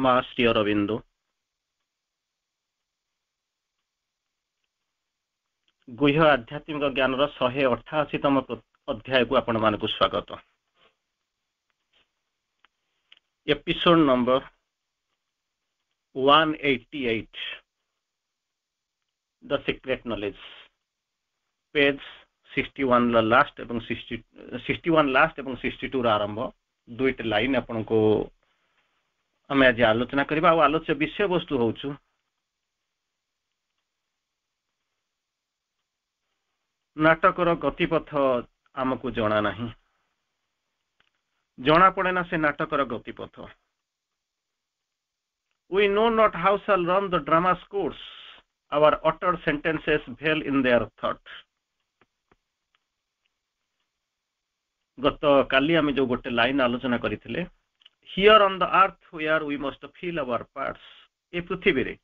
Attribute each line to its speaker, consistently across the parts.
Speaker 1: ମା ଶ୍ରୀ ଅରବିନ୍ଦ ଗୁହ୍ୟ ଆଧ୍ୟାତ୍ମିକ ଜ୍ଞାନର 188ତମ ଅଧ୍ୟାୟକୁ ଆପଣମାନଙ୍କୁ ସ୍ୱାଗତ। ଏପିସୋଡ ନମ୍ବର 188 ଦ ସିକ୍ରେଟ ନଲେଜ, ପେଜ 61 ଲାଷ୍ଟ ଏବଂ 61 ଲାଷ୍ଟ ଏବଂ 62 ର ଆରମ୍ଭ ଦୁଇଟି ଲାଇନ ଆପଣଙ୍କୁ ଆମେ ଆଜି ଆଲୋଚନା କରିବା। ଆଉ ଆଲୋଚ୍ୟ ବିଷୟବସ୍ତୁ ହଉଛୁ ନାଟକର ଗତିପଥ ଆମକୁ ଜଣା ନାହିଁ, ଜଣା ପଡେ ନା ସେ ନାଟକର ଗତିପଥ। We know not how shall run the drama's course, our uttered sentences veil in their thought. ଗତ କାଲି ଆମେ ଯୋଉ ଗୋଟେ ଲାଇନ ଆଲୋଚନା କରିଥିଲେ, here on the earth where we must fill our parts, ଏ ପୃଥିବୀରେ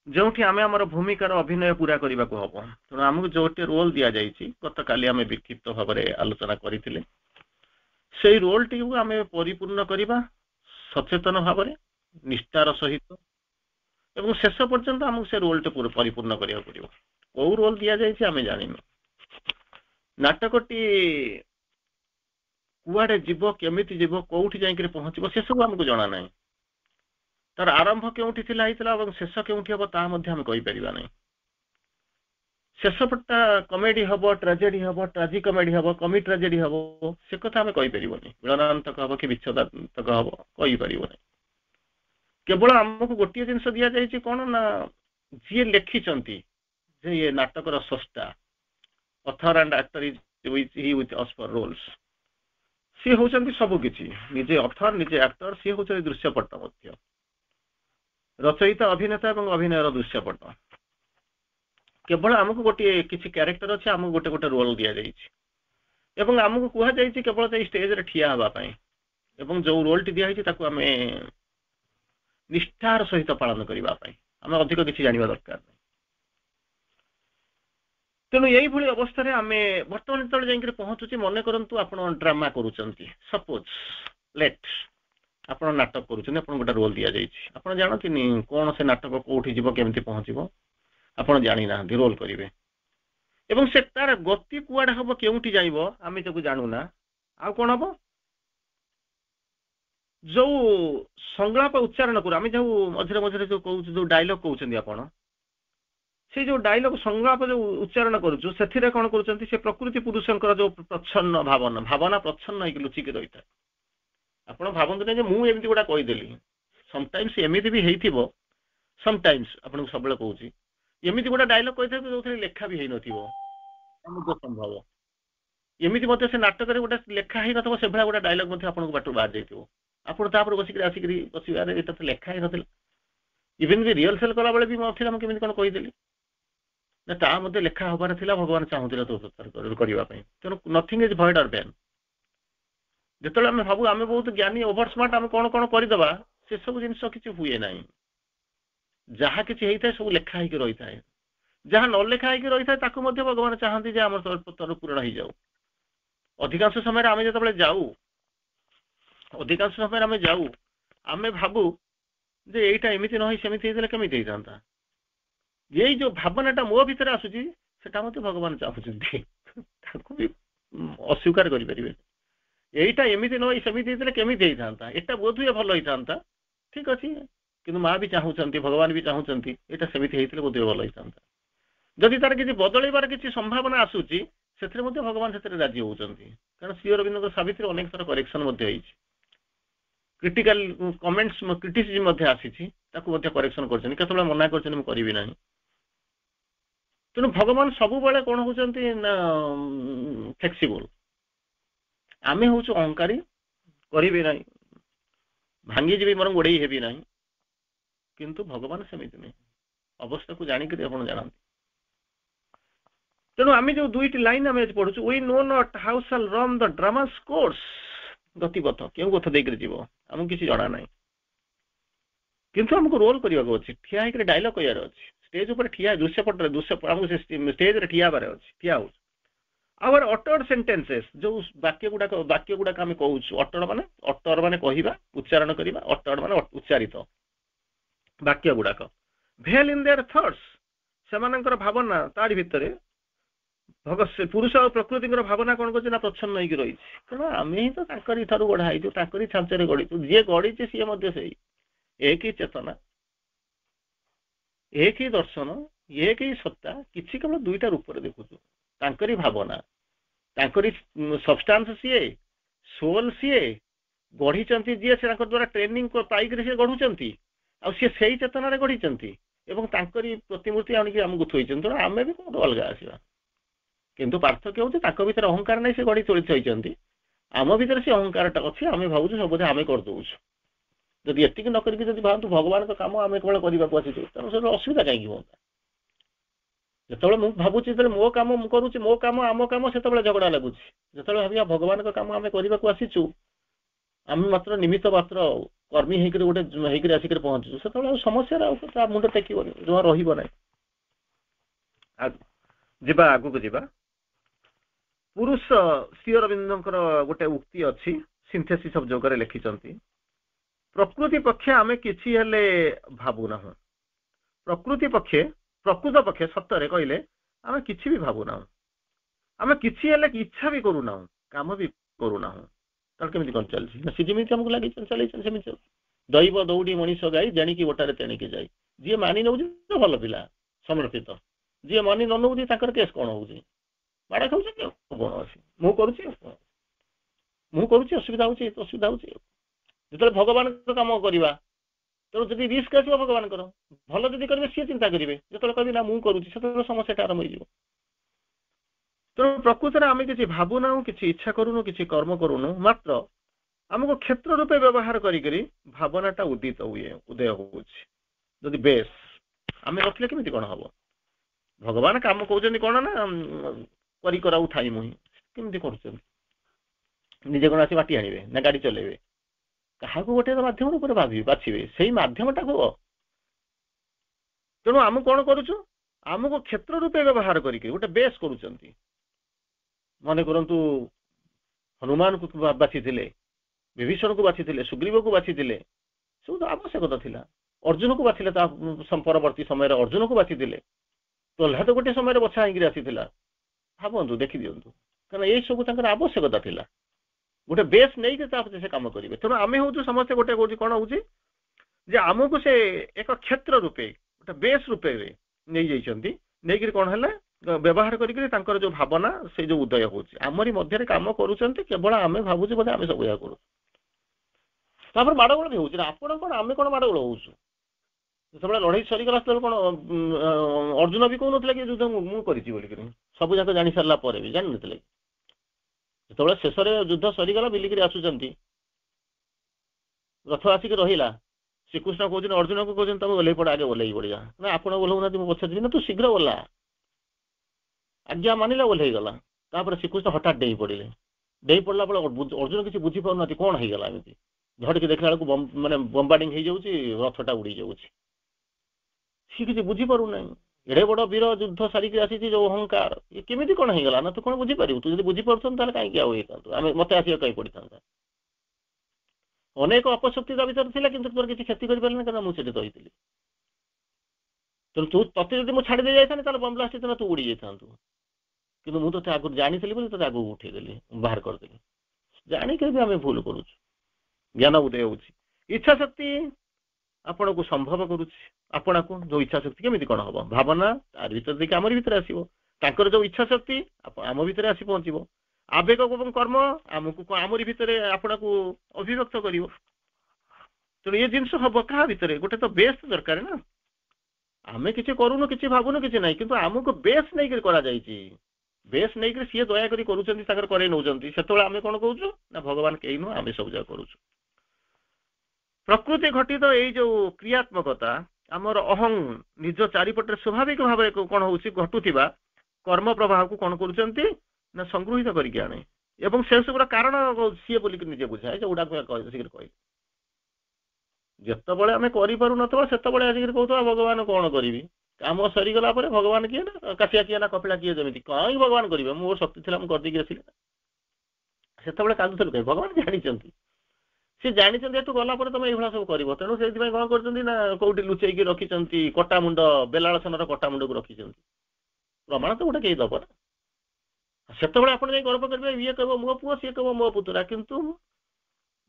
Speaker 1: ଯେଉଁଠି ଆମେ ଆମର ଭୂମିକାର ଅଭିନୟ ପୁରା କରିବାକୁ ହବ, ତେଣୁ ଆମକୁ ଯୋଉଟି ରୋଲ ଦିଆଯାଇଛି, ଗତ କାଲି ଆମେ ବିକ୍ଷିପ୍ତ ଭାବରେ ଆଲୋଚନା କରିଥିଲେ, ସେଇ ରୋଲଟିକୁ ଆମେ ପରିପୂର୍ଣ୍ଣ କରିବା ସଚେତନ ଭାବରେ, ନିଷ୍ଠାର ସହିତ, ଏବଂ ଶେଷ ପର୍ଯ୍ୟନ୍ତ ଆମକୁ ସେ ରୋଲଟି ପରିପୂର୍ଣ୍ଣ କରିବାକୁ ପଡିବ। କୋଉ ରୋଲ ଦିଆଯାଇଛି ଆମେ ଜାଣିନୁ। ନାଟକଟି କୁଆଡେ ଯିବ, କେମିତି ଯିବ, କୋଉଠି ଯାଇକି ପହଞ୍ଚିବ, ସେସବୁ ଆମକୁ ଜଣା ନାହିଁ। ତାର ଆରମ୍ଭ କେଉଁଠି ଥିଲା ହେଇଥିଲା ଏବଂ ଶେଷ କେଉଁଠି ହବ ତାହା ମଧ୍ୟ ଆମେ କହିପାରିବା ନାହିଁ। ଶେଷ ପଟଟା କମେଡି ହବ, ଟ୍ରାଜେଡି ହବ, ଟ୍ରାଜି କମେଡି ହବ, କମି ଟ୍ରାଜେଡି ହବ, ସେ କଥା ଆମେ କହିପାରିବନି। ମିଳନାନ୍ତକ ହବ କି ବିଚ୍ଛେଦାନ୍ତକ ହବ କହିପାରିବନି। କେବଳ ଆମକୁ ଗୋଟିଏ ଜିନିଷ ଦିଆଯାଇଛି, କଣ ନା ଯିଏ ଲେଖିଛନ୍ତି ଯେ ଏ ନାଟକର ସ୍ରଷ୍ଟା, author and actor is with us for rolls, ସିଏ ହଉଛନ୍ତି ସବୁ କିଛି, ନିଜେ ଅଥର, ନିଜେ ଆକ୍ଟର, ସିଏ ହଉଛନ୍ତି ଦୃଶ୍ୟପଟ ମଧ୍ୟ, ରଚୟିତା, ଅଭିନେତା ଏବଂ ଅଭିନୟର ଦୃଶ୍ୟପଟ। କେବଳ ଆମକୁ ଗୋଟିଏ କିଛି କ୍ୟାରେକ୍ଟର ଅଛି, ଆମକୁ ଗୋଟେ ଗୋଟେ ରୋଲ ଦିଆଯାଇଛି ଏବଂ ଆମକୁ କୁହାଯାଇଛି କେବଳ ସେଇ ଷ୍ଟେଜରେ ଠିଆ ହେବା ପାଇଁ, ଏବଂ ଯୋଉ ରୋଲଟି ଦିଆହେଇଛି ତାକୁ ଆମେ ନିଷ୍ଠାର ସହିତ ପାଳନ କରିବା ପାଇଁ। ଆମେ ଅଧିକ କିଛି ଜାଣିବା ଦରକାର ନାହିଁ। ତେଣୁ ଏଇଭଳି ଅବସ୍ଥାରେ ଆମେ ବର୍ତ୍ତମାନ ଯେତେବେଳେ ଯାଇକି ପହଞ୍ଚୁଛି, ମନେ କରନ୍ତୁ ଆପଣ ଡ୍ରାମା କରୁଛନ୍ତି, ସପୋଜ ଲେଟ୍ ଆପଣ ନାଟକ କରୁଛନ୍ତି, ଆପଣ ଗୋଟେ ରୋଲ ଦିଆଯାଇଛି, ଆପଣ ଜାଣନ୍ତିନି କଣ ସେ ନାଟକ କୋଉଠି ଯିବ, କେମିତି ପହଞ୍ଚିବ, ଆପଣ ଜାଣିନାହାନ୍ତି, ରୋଲ କରିବେ ଏବଂ ସେ ତାର ଗତି କୁଆଡେ ହବ, କେଉଁଠି ଯାଇବ ଆମେ ତାକୁ ଜାଣୁନା। ଆଉ କଣ ହବ, ଯୋଉ ସଂଳାପ ଉଚ୍ଚାରଣ କରୁ ଆମେ, ଯୋଉ ମଝିରେ ମଝିରେ ଯୋଉ କହୁଛୁ, ଯୋଉ ଡାଇଲଗ କହୁଛନ୍ତି ଆପଣ, ସେ ଯୋଉ ଡାଇଲଗ ସଂଳାପ ଯୋଉ ଉଚ୍ଚାରଣ କରୁଛୁ, ସେଥିରେ କଣ କରୁଛନ୍ତି, ସେ ପ୍ରକୃତି ପୁରୁଷଙ୍କର ଯୋଉ ପ୍ରଚ୍ଛନ୍ନ ଭାବନା ପ୍ରଚ୍ଛନ୍ନ ହେଇକି ଲୁଚିକି ରହିଥାଏ। ଆପଣ ଭାବନ୍ତୁ ନା ଯେ ମୁଁ ଏମିତି ଗୋଟେ କହିଦେଲି, ସମଟାଇମ୍ସ ଏମିତି ବି ହେଇଥିବ, ସମଟାଇମ୍ସ ଆପଣଙ୍କୁ ସବୁବେଳେ କହୁଛି, ଏମିତି ଗୋଟେ ଡାଇଲଗ କହିଥାଏ ଯୋଉଥିରେ ଲେଖା ବି ହେଇନଥିବ, ସମ୍ଭବ। ଏମିତି ମଧ୍ୟ ସେ ନାଟକରେ ଗୋଟେ ଲେଖା ହେଇନଥିବ, ସେଭଳିଆ ଗୋଟେ ଡାଇଲଗ ମଧ୍ୟ ଆପଣଙ୍କୁ ବାଟରୁ ବାହାରି ଯାଇଥିବ। ଆପଣ ତାପରେ ବସିକି ଆସିକିରି ବସିବାରେ ଏଇଟା ତ ଲେଖା ହେଇନଥିଲା। ଇଭେନ୍ ବି ରିହର୍ସାଲ କଲାବେଳେ ବି ମଝିରେ ମୁଁ କେମିତି କଣ କହିଦେଲି ନା, ତା ମଧ୍ୟ ଲେଖା ହବାର ଥିଲା, ଭଗବାନ ଚାହୁଁଥିଲେ ତ କରିବା ପାଇଁ। ତେଣୁ Nothing is void or van. ଯେତେବେଳେ ଆମେ ଭାବୁ ଆମେ ବହୁତ ଜ୍ଞାନୀ, ଓଭର ସ୍ମାର୍ଟ, ଆମେ କଣ କଣ କରିଦେବା, ସେସବୁ ଜିନିଷ କିଛି ହୁଏ ନାହିଁ। ଯାହା କିଛି ହେଇଥାଏ ସବୁ ଲେଖା ହେଇକି ରହିଥାଏ। ଯାହା ନ ଲେଖା ହେଇକି ରହିଥାଏ ତାକୁ ମଧ୍ୟ ଭଗବାନ ଚାହାନ୍ତି ଯେ ଆମର ତରଫ ପୂରଣ ହେଇଯାଉ। ଅଧିକାଂଶ ସମୟରେ ଆମେ ଯେତେବେଳେ ଯାଉ, ଆମେ ଭାବୁ ଯେ ଏଇଟା ଏମିତି ନ ହେଇ ସେମିତି ହେଇଥିଲେ କେମିତି ହେଇଥାନ୍ତା। ଏଇ ଯୋଉ ଭାବନାଟା ମୋ ଭିତରେ ଆସୁଛି, ସେଟା ମଧ୍ୟ ଭଗବାନ ଚାହୁଁଛନ୍ତି, ତାକୁ ବି ଅସ୍ୱୀକାର କରିପାରିବେ। ଏଇଟା ଏମିତି ନ ହେଇ ସେମିତି ହେଇଥିଲେ କେମିତି ହେଇଥାନ୍ତା, ଏଇଟା ବୋଧହୁଏ ଭଲ ହେଇଥାନ୍ତା, ଠିକ ଅଛି, କିନ୍ତୁ ମା ବି ଚାହୁଁଛନ୍ତି, ଭଗବାନ ବି ଚାହୁଁଛନ୍ତି ଏଇଟା ସେମିତି ହେଇଥିଲେ ବୋଧହୁଏ ଭଲ ହେଇଥାନ୍ତା। ଯଦି ତାର କିଛି ବଦଳେଇବାର କିଛି ସମ୍ଭାବନା ଆସୁଛି, ସେଥିରେ ମଧ୍ୟ ଭଗବାନ ସେଥିରେ ରାଜି ହଉଛନ୍ତି। କାରଣ ଶ୍ରୀ ଅରବିନ୍ଦଙ୍କ ସାବିତ୍ରୀ ଅନେକ ଥର କରେକ୍ସନ ମଧ୍ୟ ହେଇଛି, କ୍ରିଟିକାଲ କମେଣ୍ଟସ, କ୍ରିଟିସିଜମ ମଧ୍ୟ ଆସିଛି, ତାକୁ ମଧ୍ୟ କରେକ୍ସନ କରିଛନ୍ତି, କେତେବେଳେ ମନା କରିଛନ୍ତି ମୁଁ କରିବି ନାହିଁ। ତେଣୁ ଭଗବାନ ସବୁବେଳେ କଣ ହଉଛନ୍ତି ନା ଫ୍ଲେକ୍ସିବଲ। ଆମେ ହଉଛୁ ଅହଙ୍କାରୀ, କରିବି ନାହିଁ, ଭାଙ୍ଗିଯିବି ବରଂ ଗୋଡେଇ ହେବି ନାହିଁ, କିନ୍ତୁ ଭଗବାନ ସେମିତି ନାହିଁ, ଅବସ୍ଥାକୁ ଜାଣିକରି ଆପଣ ଜାଣନ୍ତି। ତେଣୁ ଆମେ ଯୋଉ ଦୁଇଟି ଲାଇନ ଆମେ ପଢୁଛୁ, we know not how shall run the drama's course, ଗତିପଥ କେଉଁ ପଥ ଦେଇକରି ଯିବ ଆମକୁ କିଛି ଜଣା ନାହିଁ, କିନ୍ତୁ ଆମକୁ ରୋଲ କରିବାକୁ ଅଛି, ଠିଆ ହେଇକରି ଡାଇଲଗ କହିବାର ଅଛି, ଷ୍ଟେଜ ଉପରେ ଠିଆ, ଦୃଶ୍ୟପଟରେ ଆମକୁ ଷ୍ଟେଜରେ ଠିଆ ହେବାର ଅଛି, ଠିଆ ହଉଛି। आवर अटर्ड सेंटेंसेस जो वाक्य गुड़ाक आम कहूँ अटर माने कहवा उच्चारण करवा अटर्ड माने उच्चारित वाक्य गुड़ाक भेल इन देयर थॉट्स सेमानंकर भावना तारी भितरे पुरुष और प्रकृति भावना कौन कर प्रच्छन्न होगी रही तेना आम ही तो ठार गढ़ाई छांचे गढ़ी जी गढ़ी सी से एक ही चेतना एक ही दर्शन एक ही सत्ता किसी केवल दुईटा रूप देखुचु भावना सबस्टांस सीए सोल सीए गढ़ी जी से द्वारा ट्रेनिंग पाई सी गढ़ुंट सी से चेतना गढ़ी प्रतिमूर्ति आणिक आमको थोड़ी तेणु आम भी कौन अलग आसवा किंतु पार्थक्य हूँ भीतर अहंकार नहीं से गढ़ी थोड़ी आम भीतर से अहंकार अच्छी आम भावुँ सब बोधे आम करदे जदि एतिक न करी भावतु भगवान काम आम केवल करने आसी तेणु असुविधा कहीं हाँ जो मुझे भावुँ जो मो कम करुच्ची मो कम आम कम से झगड़ा लगुच जो भाव भगवान काम आम करने को आसीचु आम मात्र निमित्त मात्र कर्मी होकर गोटे आसिक पहुंचु से समस्या मुंड टेक जमा रहा ना आगू जावा पुरुष श्री अरविंदर गोटे उक्ति अच्छी सिंथेसिस ऑफ योग लिखिं प्रकृति पक्षे आमे किछि हेले भावुना प्रकृति पक्षे प्रकृत पक्षे सत्तरे कहले आमे किछि भी भावुना आमे किछि हेले इच्छा भी करूना काम भी करूना तार केमिति कोन चलछि ना सिजिमिति हमको लागि चलै सेमिति दैव दौड़ी मनीष गाई जानिकी ओटारे तेणिकी जाई जी मानि नौ तो भल पिला समर्पित जी मानि न नौ ताकर केस कोन होउछि माडा खाउछि कोन अछि मु करूछि असुविधा होउछि असुविधा होउछि जो भगवान कम करवा तेणु जब रिस्क आस भगवान भल जब करेंगे सी चिंता करेंगे जो कह ना मुझे करुँच से समस्या आरंभ हो तेणु प्रकृत में आम किसी भावुना कि इच्छा करूनु कि कर्म करूनु मात्र आमको क्षेत्र रूपे व्यवहार करी भावनाटा उदित हुए उदय होदी बेस आम रखिले केमी कौन हम भगवान काम कहते कौन ना कराऊ थाई मुही केमी करजे कौन आस बाटी आने ना गाड़ी चलेबे क्या गोटे मध्यम रूप से बाछे से मध्यमटा को तेणु आम कौन करुचु आमको क्षेत्र रूपे व्यवहार करके गोटे बेस करुँच मन करतु हनुमान को बाछी विभीषण को बाछी सुग्रीव को बाछी सब तो आवश्यकता थिला अर्जुन को बाछिले परवर्ती समय अर्जुन को बाछी प्रहलाद गोटे समय बछा होकर आसी भावतु देखी दिंतु क्या ये सब आवश्यकता थिला गोटे बेस नहीं से कम करेंगे तेणु आम हूँ समस्ते गोटे कौन हूँ आमको से एक क्षेत्र रूपे गोटे बेस रूपे नहीं जाइए कौन है व्यवहार कर जो भावना से जो उदय होमरी मध्य कम करुँच आम भावुचे बोधे आम सब यह कर माड़गोल भी होना आपण कौन आम कौन माड़गोल हो जो लड़ाई सरीगला कौन अर्जुन भी कहून कि युद्ध मुझे सब जाक जानी सारा भी जान ना जो शेष युद्ध सरीगला बिलिक आसुंच रथ आसिक रहा श्रीकृष्ण कहते अर्जुन को कहते तुम ओल्ल पड़ आगे ओल्ल पड़ा ना आप ओल्लाऊना पचार ना तू शीघ्र ओल्ला आज्ञा मानिला ओल्ल गला श्रीकृष्ण हठात डेई पड़े डेई पड़ा अर्जुन किसी बुझी पाऊना कौन हो गला एमती झटकी देखला बेलू माने बम्बार्डिंग हो रथटा उड़ी जाऊँ सी किसी बुझी पारूना एड़े बड़ वीर युद्ध सारिक आसी जो अहंकार ये केमी कौन हो गला ना तू कौन बुझीपारू तू जो बुझीपार कहीं आउ मत आस कहीं पड़ी था अनेक अपशक्ति भर थी कि तोर किसी क्षति कर मुझे रही तेणु तू ते जब मुझे छाड़ी जाता बम ब्लास्ट तू उड़ी जाता कि मुझे आगुरी जानी ते आगू उठेदेली बाहर करदेली जाणिक भी आम भूल करुँ ज्ञान उदय हो इच्छा शक्ति आपण को संभव करुच्च आपण को जो इच्छा शक्ति केमी कौन हम भावना तार भर देखिए आमरी भीतर आसो जो इच्छा शक्ति आम भीतर आसी पहुँचो आवेग और कर्म आमको आमरी भीतर आपण को अभिव्यक्त कर तेणु ये जिनस हम क्या भितर गोटे तो बेस दरकार ना आम कि करूनु कि भावुनु कि ना कि आमको बेस नहीं करा बेस नहीं सी दया कर नौ से आम कौन कहूँ ना भगवान कहीं नुह आम सब जगह करुँ प्रकृति घटित तो यही जो क्रियात्मकता आमर अहं निज चारिपटे स्वाभाविक भाव कौन हो घटुवा कर्म प्रभाव को कौन कर संगृहित करके आने एवं से सब कारण सी बोलिक निजे बुझाए जो गुड़ाक कह जिते आम करूँ से आसिक कहता भगवान कौन करी କାମ ସରିଗଲା ପରେ ଭଗବାନ କିଏ ନା କାଶିଆ କିଏ ନା କପିଳା କିଏ ଯେମିତି କାହିଁକି ଭଗବାନ କରିବେ, ମୋର ଶକ୍ତି ଥିଲା ମୁଁ କରିଦେଇକି ଆସିଲି। ସେତେବେଳେ କାନ୍ଦୁଥିଲୁ କାହିଁ, ଭଗବାନ ଜାଣିଛନ୍ତି, ସେ ଜାଣିଛନ୍ତି ଏଠୁ ଗଲା ପରେ ତମେ ଏଇଭଳିଆ ସବୁ କରିବ। ତେଣୁ ସେଇଥିପାଇଁ କଣ କରୁଛନ୍ତି ନା କୋଉଠି ଲୁଚେଇକି ରଖିଛନ୍ତି କଟା ମୁଣ୍ଡ, ବେଲାଳସନର କଟା ମୁଣ୍ଡକୁ ରଖିଛନ୍ତି। ପ୍ରମାଣ ତ ଗୋଟେ କେହି ଦବ ନା। ସେତେବେଳେ ଆପଣ ଯାଇ ଗର୍ବ କରିବେ, ଇଏ କହିବ ମୋ ପୁଅ, ସିଏ କହିବ ମୋ ପୁତୁରା। କିନ୍ତୁ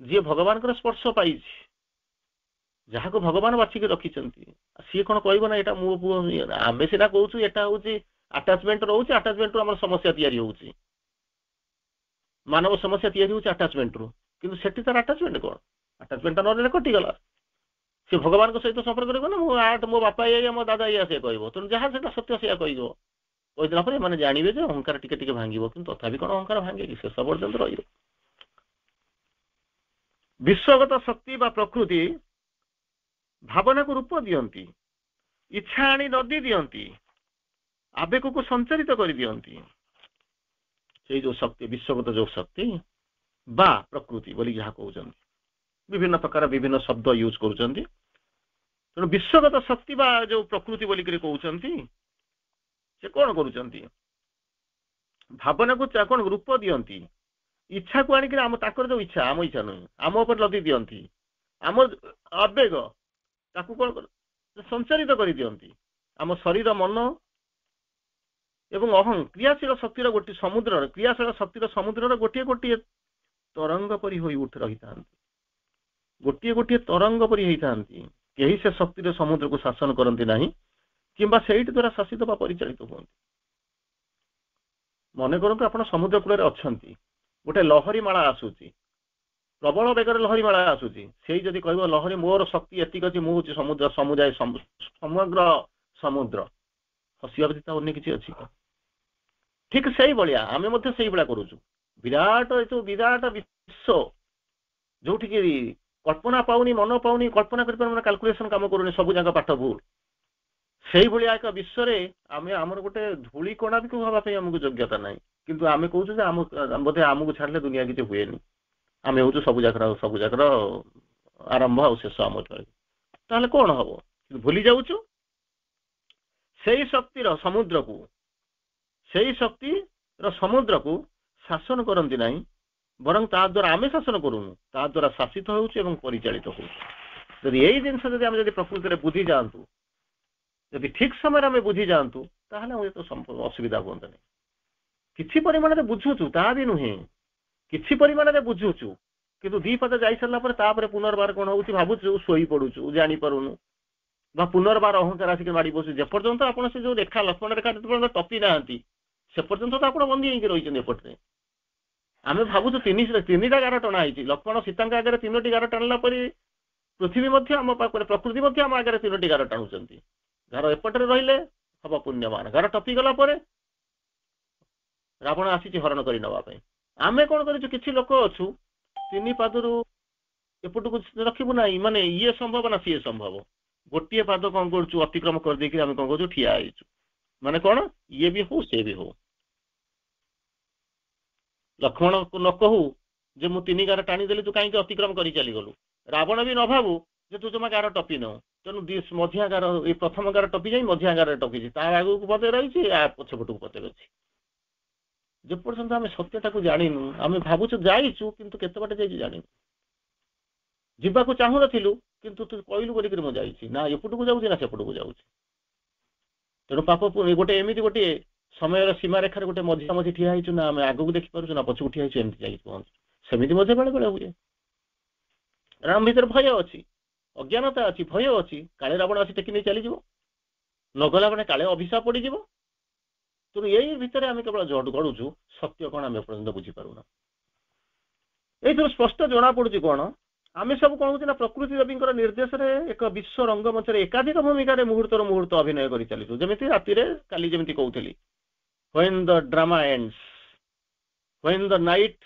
Speaker 1: ଯିଏ ଭଗବାନଙ୍କର ସ୍ପର୍ଶ ପାଇଛି, ଯାହାକୁ ଭଗବାନ ବାଛିକି ରଖିଛନ୍ତି, ସିଏ କଣ କହିବ ନା ଏଇଟା ମୋ ପୁଅ। ଆମେ ସିନା କହୁଛୁ ଏଟା ହଉଛି ଆଟାଚମେଣ୍ଟ ରହୁଛି, ଆଟାଚମେଣ୍ଟରୁ ଆମର ସମସ୍ୟା ତିଆରି ହଉଛି, ମାନବ ସମସ୍ୟା ତିଆରି ହଉଛି ଆଟାଚମେଣ୍ଟରୁ। କିନ୍ତୁ ସେଠି ତାର ଆଟାଚମେଣ୍ଟ କଣ, ଆଟାଚମେଣ୍ଟଟା ନହେଲେ କଟିଗଲା। ସେ ଭଗବାନଙ୍କ ସହିତ ସମ୍ପର୍କ କରିବ ନା ମୋ ବାପା ଏଇଆ ମୋ ଦାଦା ଏଇଆ ସେ କହିବ। ତେଣୁ ଯାହା ସେଟା ସତ୍ୟ ସେଇଆ କହିବ। କହିଦେଲା ପରେ ଏମାନେ ଜାଣିବେ ଯେ ଅହଙ୍କାର ଟିକେ ଟିକେ ଭାଙ୍ଗିବ, କିନ୍ତୁ ତଥାପି କଣ ଅହଙ୍କାର ଭାଙ୍ଗେ କି, ଶେଷ ପର୍ଯ୍ୟନ୍ତ ରହିବ। ବିଶ୍ୱଗତ ଶକ୍ତି ବା ପ୍ରକୃତି ଭାବନାକୁ ରୂପ ଦିଅନ୍ତି, ଇଚ୍ଛା ଆଣି ନଦୀ ଦିଅନ୍ତି, ଆବେଗକୁ ସଞ୍ଚାରିତ କରିଦିଅନ୍ତି। ସେଇ ଯୋଉ ଶକ୍ତି, ବିଶ୍ୱଗତ ଯୋଉ ଶକ୍ତି ବା ପ୍ରକୃତି ବୋଲି ଯାହା କହୁଛନ୍ତି, ବିଭିନ୍ନ ପ୍ରକାର ବିଭିନ୍ନ ଶବ୍ଦ ୟୁଜ କରୁଛନ୍ତି। ତେଣୁ ବିଶ୍ୱଗତ ଶକ୍ତି ବା ଯୋଉ ପ୍ରକୃତି ବୋଲିକରି କହୁଛନ୍ତି, ସେ କଣ କରୁଛନ୍ତି, ଭାବନାକୁ କଣ ରୂପ ଦିଅନ୍ତି, ଇଚ୍ଛାକୁ ଆଣିକି ତାଙ୍କର ଯୋଉ ଇଚ୍ଛା, ଆମ ଇଚ୍ଛା ନୁହେଁ, ଆମ ଉପରେ ଲଦି ଦିଅନ୍ତି, ଆମ ଆବେଗ ତାକୁ କଣ ସଞ୍ଚାରିତ କରିଦିଅନ୍ତି। ଆମ ଶରୀର, ମନ ଏବଂ ଅହଂ କ୍ରିୟାଶୀଳ ଶକ୍ତିର ଗୋଟିଏ ସମୁଦ୍ରର, କ୍ରିୟାଶୀଳ ଶକ୍ତିର ସମୁଦ୍ରର ଗୋଟିଏ ଗୋଟିଏ ତରଙ୍ଗ ପରି ହୋଇ ରହିଥାନ୍ତି, ଗୋଟିଏ ଗୋଟିଏ ତରଙ୍ଗ ପରି ହେଇଥାନ୍ତି। କେହି ସେ ଶକ୍ତିର ସମୁଦ୍ରକୁ ଶାସନ କରନ୍ତି ନାହିଁ କିମ୍ବା ସେଇଠି ଦ୍ୱାରା ଶାସିତ ବା ପରିଚାଳିତ ହୁଅନ୍ତି। ମନେ କରନ୍ତୁ ଆପଣ ସମୁଦ୍ର କୂଳରେ ଅଛନ୍ତି, ଗୋଟେ ଲହରୀ ମାଳା ଆସୁଛି, ପ୍ରବଳ ବେଗରେ ଲହରୀ ମାଳା ଆସୁଛି। ସେଇ ଯଦି କହିବ ଲହରୀ ମୋର ଶକ୍ତି ଏତିକି ଅଛି, ମୁଁ ହଉଛି ସମୁଦ୍ର, ସମୁଦାୟ ସମଗ୍ର ସମୁଦ୍ର, ହସିବା ବ୍ୟତୀତ ଅନ୍ୟ କିଛି ଅଛି? ଠିକ ସେଇଭଳିଆ ଆମେ ମଧ୍ୟ ସେଇଭଳିଆ କରୁଛୁ। ବିରାଟ ବିରାଟ ବିଶ୍ୱ ଯୋଉଠିକି କଳ୍ପନା ପାଉନି, ମନ ପାଉନି, କଳ୍ପନା କରିପାରୁନି, କାଲକୁଲେସନ କାମ କରୁନି, ସବୁ ଯାକ ପାଠ ଭୁଲ। ସେଇଭଳିଆ ଏକ ବିଶ୍ୱରେ ଆମେ ଆମର ଗୋଟେ ଧୂଳି କଣା ବି ହବା ପାଇଁ ଆମକୁ ଯୋଗ୍ୟତା ନାହିଁ। କିନ୍ତୁ ଆମେ କହୁଛୁ ଯେ ବୋଧେ ଆମକୁ ଛାଡ଼ିଲେ ଦୁନିଆ କିଛି ହୁଏନି, ଆମେ ହଉଛୁ ସବୁ ଯାକର ଆରମ୍ଭ ଆଉ ଶେଷ ଆମ ଠାରେ। ତାହେଲେ କଣ ହବ? ଭୁଲି ଯାଉଛୁ ସେଇ ଶକ୍ତିର ସମୁଦ୍ରକୁ ଶାସନ କରନ୍ତି ନାହିଁ, ବରଂ ତା ଦ୍ୱାରା ଆମେ ଶାସନ କରୁନୁ, ତା ଦ୍ୱାରା ଶାସିତ ହେଉଛୁ ଏବଂ ପରିଚାଳିତ ହେଉଛୁ। ଯଦି ଏଇ ଜିନିଷ ଆମେ ଯଦି ପ୍ରକୃତିରେ ବୁଝି ଯାଆନ୍ତୁ, ଯଦି ଠିକ ସମୟରେ ଆମେ ବୁଝି ଯାଆନ୍ତୁ, ତାହେଲେ ଆମେ ତ ଅସୁବିଧା ହୁଅନ୍ତାନି। କିଛି ପରିମାଣରେ ବୁଝୁଛୁ ତାହା ବି ନୁହେଁ, କିଛି ପରିମାଣରେ ବୁଝୁଛୁ, କିନ୍ତୁ ଦି ପାଦ ଯାଇସାରିଲା ପରେ ତାପରେ ପୁନର୍ବାର କଣ ହଉଛି, ଭାବୁଛୁ, ଶୋଇ ପଡୁଛୁ, ଜାଣିପାରୁନୁ, ବା ପୁନର୍ବାର ଅହଙ୍କାର ଆସିକି ମାଡ଼ି ବସୁଛୁ। ଯେପର୍ଯ୍ୟନ୍ତ ଆପଣ ସେ ଯୋଉ ରେଖା, ଲକ୍ଷ୍ମଣ ରେଖା ଯେପର୍ଯ୍ୟନ୍ତ ଟପି ନାହାନ୍ତି, ସେ ପର୍ଯ୍ୟନ୍ତ ତ ଆପଣ ବନ୍ଦୀ ହେଇକି ରହିଛନ୍ତି ଏପଟରେ। ଆମେ ଭାବୁଛୁ ତିନିଟା ଗାର ଟଣା ହେଇଛି, ଲକ୍ଷ୍ମଣ ସୀତାଙ୍କ ଆଗରେ 3ଟି ଗାର ଟାଣିଲା ପରେ ପୃଥିବୀ ମଧ୍ୟ ଆମ ପାଖରେ, ପ୍ରକୃତି ମଧ୍ୟ ଆମ ଆଗରେ 3ଟି ଗାର ଟାଣୁଛନ୍ତି। ଗାର ଏପଟରେ ରହିଲେ ହବ ପୁଣ୍ୟମାନ, ଗାର ଟପି ଗଲା ପରେ ରାବଣ ଆସିଛି ହରଣ କରି ନେବା ପାଇଁ। ଆମେ କଣ କରିଛୁ, କିଛି ଲୋକ ଅଛୁ 3 ପାଦରୁ ଏପଟକୁ ରଖିବୁ ନାହିଁ, ମାନେ ଇଏ ସମ୍ଭବ ନା ସିଏ ସମ୍ଭବ, ଗୋଟିଏ ପାଦ କଣ କରୁଛୁ ଅତିକ୍ରମ କରିଦେଇକି ଆମେ କଣ କରୁଛୁ, ଠିଆ ହେଇଛୁ। ମାନେ କଣ, ଇଏ ବି ହଉ ସେ ବି ହଉ। ଲକ୍ଷ୍ମଣକୁ ନ କହୁ ଯେ ମୁଁ 3 ଗାର ଟାଣିଦେଲି, ତୁ କାହିଁକି ଅତିକ୍ରମ କରି ଚାଲିଗଲୁ। ରାବଣ ବି ନ ଭାବୁ ଯେ ତୁ ଜମା ଗାର ଟପି ନଉ। ତେଣୁ ମଝିଆ ଗାର, ଏଇ ପ୍ରଥମ ଗାର ଟପି ଯାଇ ମଝିଆ ଗାରରେ ଟପିଛି, ତା ଆଗକୁ ପଦେ ରହିଛି, ପଛପଟକୁ ପଦେ ଅଛି। ଯେପର୍ଯ୍ୟନ୍ତ ଆମେ ସତ୍ୟଟାକୁ ଜାଣିନୁ, ଆମେ ଭାବୁଛୁ ଯାଇଛୁ, କିନ୍ତୁ କେତେ ବାଟେ ଯାଇଛି ଜାଣିନୁ। ଯିବାକୁ ଚାହୁଁନଥିଲୁ, କିନ୍ତୁ ତୁ କହିଲୁ ବୋଲିକିରି ମୁଁ ଯାଇଛି, ନା ଏପଟକୁ ଯାଉଛି ନା ସେପଟକୁ ଯାଉଛି। ତେଣୁ ପାପ ଗୋଟେ ଏମିତି ଗୋଟିଏ ସମୟର ସୀମାରେଖାରେ ଗୋଟେ ମଝି ଠିଆ ହେଇଛୁ, ନା ଆମେ ଆଗକୁ ଦେଖିପାରୁଛୁ ନା ପଛକୁ ଠିଆ ହେଇଛୁ, ଏମିତି ଯାଇକି ପହଞ୍ଚୁ। ସେମିତି ମଧ୍ୟ ବେଳେ ବେଳେ ହୁଏ। ରାମ ଭିତରେ ଭୟ ଅଛି, ଅଜ୍ଞାନତା ଅଛି, ଭୟ ଅଛି, କାଳେ ରାବଣ ଆସି ଟେକି ନେଇ ଚାଲିଯିବ, ନଗଲା ମାନେ କାଳେ ଅଭିଶାପ ପଡିଯିବ। ତେଣୁ ଏଇ ଭିତରେ ଆମେ କେବଳ ଗଡୁଛୁ, ସତ୍ୟ କଣ ଆମେ ଏପର୍ଯ୍ୟନ୍ତ ବୁଝିପାରୁନା। ଏଇଥିରୁ ସ୍ପଷ୍ଟ ଜଣା ପଡୁଛି କଣ, ଆମେ ସବୁ କଣ ହଉଛି ନା ପ୍ରକୃତି ଦେବୀଙ୍କର ନିର୍ଦ୍ଦେଶରେ ଏକ ବିଶ୍ୱ ରଙ୍ଗମଞ୍ଚରେ ଏକାଧିକ ଭୂମିକାରେ ମୁହୂର୍ତ୍ତର ମୁହୂର୍ତ୍ତ ଅଭିନୟ କରି ଚାଲିଛୁ। ଯେମିତି ରାତିରେ କାଲି ଯେମିତି କହୁଥିଲି, when the drama ends, when the night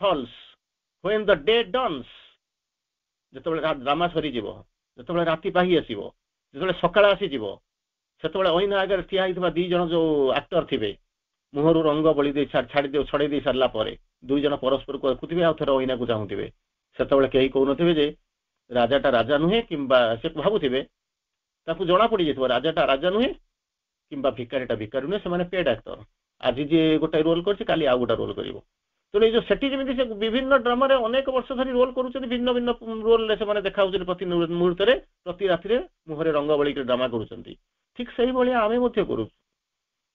Speaker 1: falls, when the day dawns, ଯେତେବେଳେ ଡ୍ରାମା ସରିଯିବ, ଯେତେବେଳେ ରାତି ପାହି ଆସିବ, ଯେତେବେଳେ ସକାଳ ଆସିଯିବ, ସେତେବେଳେ ଅଇନା ଆଗରେ ଠିଆ ହେଇଥିବା 2 ଜଣ ଯୋଉ ଆକ୍ଟର ଥିବେ, ମୁହଁରୁ ରଙ୍ଗ ବଳି ଦେଇ ଛଡେଇ ଦେଇ ସାରିଲା ପରେ 2 ଜଣ ପରସ୍ପରକୁ ଦେଖୁଥିବେ, ଆଉ ଥରେ ଅଇନାକୁ ଚାହୁଁଥିବେ। ସେତେବେଳେ କେହି କହୁନଥିବେ ଯେ ରାଜାଟା ରାଜା ନୁହେଁ, କିମ୍ବା ସେ ଭାବୁଥିବେ ତାକୁ ଜଣା ପଡ଼ିଯାଇଥିବ ରାଜାଟା ରାଜା ନୁହେଁ କିମ୍ବା ଭିକାରୀଟା ଭିକାରୀ ନୁହେଁ, ସେମାନେ ପେଡ୍ ଆକ୍ଟର। ଆଜି ଯିଏ ଗୋଟେ ରୋଲ୍ କରିଛି କାଲି ଆଉ ଗୋଟେ ରୋଲ୍ କରିବ। ତେଣୁ ଏଇ ଯୋଉ ସେଠି ଯେମିତି ସେ ବିଭିନ୍ନ ଡ୍ରାମାରେ ଅନେକ ବର୍ଷ ଧରି ରୋଲ୍ କରୁଛନ୍ତି, ଭିନ୍ନ ଭିନ୍ନ ରୋଲ୍ରେ ସେମାନେ ଦେଖାଉଛନ୍ତି ପ୍ରତି ମୁହୂର୍ତ୍ତରେ, ପ୍ରତି ରାତିରେ ମୁହଁରେ ରଙ୍ଗ ବୋଳିକି ଡ୍ରାମା କରୁଛନ୍ତି। ଠିକ୍ ସେଇଭଳିଆ ଆମେ ମଧ୍ୟ କରୁଛୁ।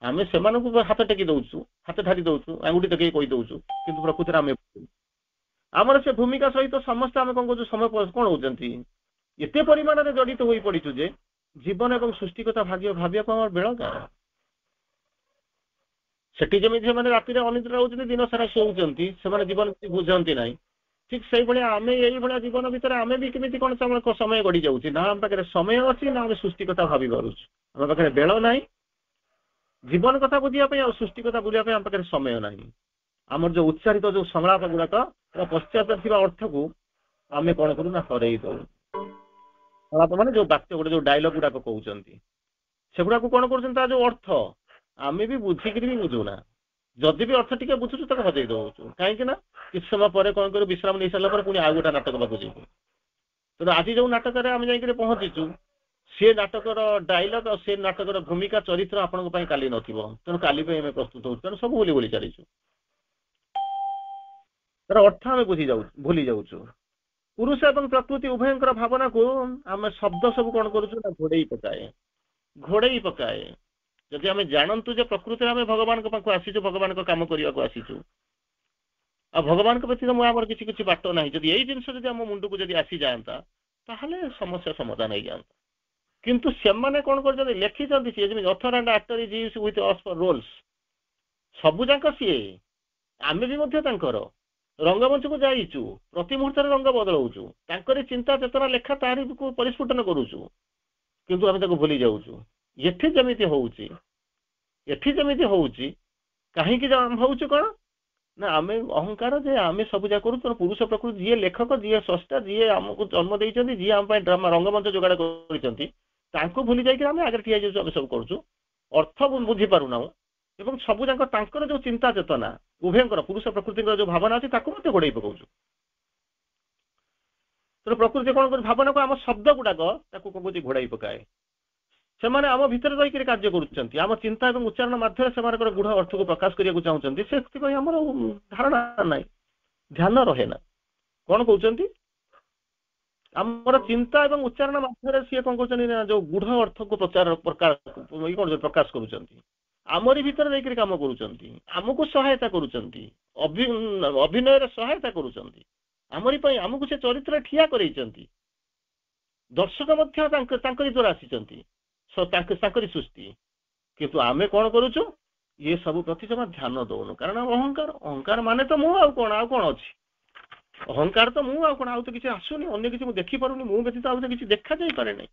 Speaker 1: ଆମେ ସେମାନଙ୍କୁ ହାତ ଟେକି ଦଉଛୁ, ହାତ ଠାରି ଦଉଛୁ, ଆଙ୍ଗୁଠି ଟେକି କହି ଦଉଛୁ, କିନ୍ତୁ ପ୍ରକୃତିରେ ଆମେ ଆମର ସେ ଭୂମିକା ସହିତ ସମସ୍ତେ ଆମେ କଣ କରୁଛୁ, ସମୟ କଣ ହଉଛନ୍ତି, ଏତେ ପରିମାଣରେ ଜଡ଼ିତ ହୋଇ ପଡ଼ିଛୁ ଯେ ଜୀବନ ଏବଂ ସୃଷ୍ଟି କଥା ଭାବିବାକୁ ଆମର ବେଳ କାହାର। ସେଠି ଯେମିତି ସେମାନେ ରାତିରେ ଅନିଦ୍ରା ରହୁଛନ୍ତି, ଦିନ ସାରା ଶୋଉଛନ୍ତି, ସେମାନେ ଜୀବନ କିଛି ବୁଝନ୍ତି ନାହିଁ। ଠିକ୍ ସେଇଭଳିଆ ଆମେ ଏଇଭଳିଆ ଜୀବନ ଭିତରେ ଆମେ ବି କେମିତି କଣ ସମୟ ଗଡ଼ି ଯାଉଛି, ନା ଆମ ପାଖରେ ସମୟ ଅଛି, ନା ଆମେ ସୃଷ୍ଟି କଥା ଭାବି ପାରୁଛୁ। ଆମ ପାଖରେ ବେଳ ନାହିଁ ଜୀବନ କଥା ବୁଝିବା ପାଇଁ, ଆଉ ସୃଷ୍ଟି କଥା ବୁଝିବା ପାଇଁ ଆମ ପାଖରେ ସମୟ ନାହିଁ। ଆମର ଯୋଉ ଉଚ୍ଚାରିତ ଯୋଉ ସଂଳାପ ଗୁଡାକ ପଶ୍ଚାତରେ ଥିବା ଅର୍ଥକୁ ଆମେ କଣ କରୁ ନା ହରେଇ ଦଉ। ସଂଳାପ ମାନେ ଯୋଉ ବାକ୍ୟ ଗୋଟେ ଯୋଉ ଡାଇଲଗ ଗୁଡାକ କହୁଛନ୍ତି, ସେଗୁଡାକୁ କଣ କରୁଛନ୍ତି, ତା ଯୋଉ ଅର୍ଥ ଆମେ ବି ବୁଝିକିରି ବି ବୁଝୁନା। ଯଦି ବି ଅର୍ଥ ଟିକେ ବୁଝୁଛୁ ତାକୁ ହଜେଇ ଦଉଛୁ, କାହିଁକି ନା କିଛି ସମୟ ପରେ କଣ କରୁ, ବିଶ୍ରାମ ନେଇ ସାରିଲା ପରେ ପୁଣି ଆଉ ଗୋଟେ ନାଟକ ପାଖକୁ ଯିବୁ। ତେଣୁ ଆଜି ଯୋଉ ନାଟକରେ ଆମେ ଯାଇକିରି ପହଞ୍ଚିଛୁ, ସେ ନାଟକର ଡାଇଲଗ ଆଉ ସେ ନାଟକର ଭୂମିକା ଚରିତ୍ର ଆପଣଙ୍କ ପାଇଁ କାଲି ନଥିବ। ତେଣୁ କାଲି ପାଇଁ ଆମେ ପ୍ରସ୍ତୁତ ହଉଛୁ। ତେଣୁ ସବୁ ଭୁଲି ଚାଲିଛୁ, ତାର ଅର୍ଥ ଆମେ ଭୁଲି ଯାଉଛୁ। ପୁରୁଷ ଏବଂ ପ୍ରକୃତି ଉଭୟଙ୍କର ଭାବନାକୁ ଆମେ ଶବ୍ଦ ସବୁ କଣ କରୁଛୁ ନା ଘୋଡେଇ ପକାଏ। ଯଦି ଆମେ ଜାଣନ୍ତୁ ଯେ ପ୍ରକୃତିରେ ଆମେ ଭଗବାନଙ୍କ ପାଖକୁ ଆସିଛୁ, ଭଗବାନଙ୍କ କାମ କରିବାକୁ ଆସିଛୁ, ଆଉ ଭଗବାନଙ୍କ ବ୍ୟତୀତ ଆମର କିଛି କିଛି ବାଟ ନାହିଁ, ଯଦି ଏଇ ଜିନିଷ ଯଦି ଆମ ମୁଣ୍ଡକୁ ଯଦି ଆସିଯାଆନ୍ତା, ତାହେଲେ ସମସ୍ୟା ସମାଧାନ ହେଇଯାଆନ୍ତା। କିନ୍ତୁ ସେମାନେ କଣ କରିଛନ୍ତି, ଲେଖିଛନ୍ତି ସିଏ ଯେମିତି author and actor is used with us for rolls. ସବୁ ଯାକ ସିଏ, ଆମେ ବି ମଧ୍ୟ ତାଙ୍କର। ରଙ୍ଗମଞ୍ଚକୁ ଯାଇଛୁ, ପ୍ରତି ମୁହୂର୍ତ୍ତରେ ରଙ୍ଗ ବଦଳଉଛୁ, ତାଙ୍କରି ଚିନ୍ତା ଚେତନା ଲେଖା ତାରିକୁ ପରିସ୍ଫୁଟନ କରୁଛୁ, କିନ୍ତୁ ଆମେ ତାକୁ ଭୁଲି ଯାଉଛୁ। ଏଠି ଯେମିତି ହଉଛି କାହିଁକି ହଉଛୁ କଣ ନା, ଆମେ ଅହଙ୍କାର ଯେ ଆମେ ସବୁ ଯାକ କରୁଛୁ। ପୁରୁଷ ପ୍ରକୃତି ଯିଏ ଲେଖକ, ଯିଏ ସ୍ରଷ୍ଟା, ଯିଏ ଆମକୁ ଜନ୍ମ ଦେଇଛନ୍ତି, ଯିଏ ଆମ ପାଇଁ ଡ୍ରାମା ରଙ୍ଗମଞ୍ଚ ଯୋଗାଡ଼ କରିଛନ୍ତି, ତାଙ୍କୁ ଭୁଲି ଯାଇକି ଆମେ ଆଗରେ ଠିଆ ହେଇଯାଉଛୁ, ଆମେ ସବୁ କରୁଛୁ, ଅର୍ଥ ବୁଝିପାରୁନାହୁଁ। ଏବଂ ସବୁ ଯାକ ତାଙ୍କର ଯୋଉ ଚିନ୍ତା ଚେତନା ଉଭୟଙ୍କର, ପୁରୁଷ ପ୍ରକୃତିଙ୍କର ଯୋଉ ଭାବନା ଅଛି, ତାକୁ ମଧ୍ୟ ଘୋଡେଇ ପକାଉଛୁ। ତେଣୁ ପ୍ରକୃତି କଣ କରୁଛି, ଭାବନାକୁ ଆମ ଶବ୍ଦ ଗୁଡାକ ତାକୁ କଣ କରୁଛି, ଘୋଡାଇ ପକାଏ। ସେମାନେ ଆମ ଭିତରେ ରହିକରି କାର୍ଯ୍ୟ କରୁଛନ୍ତି, ଆମ ଚିନ୍ତା ଏବଂ ଉଚ୍ଚାରଣ ମାଧ୍ୟମରେ ସେମାନଙ୍କର ଗୂଢ ଅର୍ଥକୁ ପ୍ରକାଶ କରିବାକୁ ଚାହୁଁଛନ୍ତି। ସେଥିପାଇଁ ଆମର ଧାରଣା ନାହିଁ, ଧ୍ୟାନ ରହେ ନା। କଣ କହୁଛନ୍ତି, ଆମର ଚିନ୍ତା ଏବଂ ଉଚ୍ଚାରଣ ମାଧ୍ୟମରେ ସିଏ କଣ କରୁଛନ୍ତି ନା, ଯୋଉ ଗୂଢ ଅର୍ଥକୁ ପ୍ରକାଶ କରୁଛନ୍ତି, ଆମରି ଭିତରେ ଯାଇକରି କାମ କରୁଛନ୍ତି, ଆମକୁ ସହାୟତା କରୁଛନ୍ତି, ଅଭିନୟରେ ସହାୟତା କରୁଛନ୍ତି, ଆମରି ପାଇଁ ଆମକୁ ସେ ଚରିତ୍ରରେ ଠିଆ କରେଇଛନ୍ତି। ଦର୍ଶକ ମଧ୍ୟ ତାଙ୍କରି ଦ୍ୱାରା ଆସିଛନ୍ତି, ତାଙ୍କରି ସୃଷ୍ଟି। କିନ୍ତୁ ଆମେ କଣ କରୁଛୁ, ଇଏ ସବୁ ପ୍ରତି ଜମା ଧ୍ୟାନ ଦଉନୁ। କାରଣ ଅହଙ୍କାର ମାନେ ତ ମୁଁ, ଆଉ କଣ ଅଛି, ଅହଙ୍କାର ତ ମୁଁ, ଆଉ କଣ, ଆଉ ତ କିଛି ଆସୁନି, ଅନ୍ୟ କିଛି ମୁଁ ଦେଖିପାରୁନି, ମୁଁ ବ୍ୟତୀତ ଆଉ ତ କିଛି ଦେଖାଯାଇପାରେ ନାହିଁ।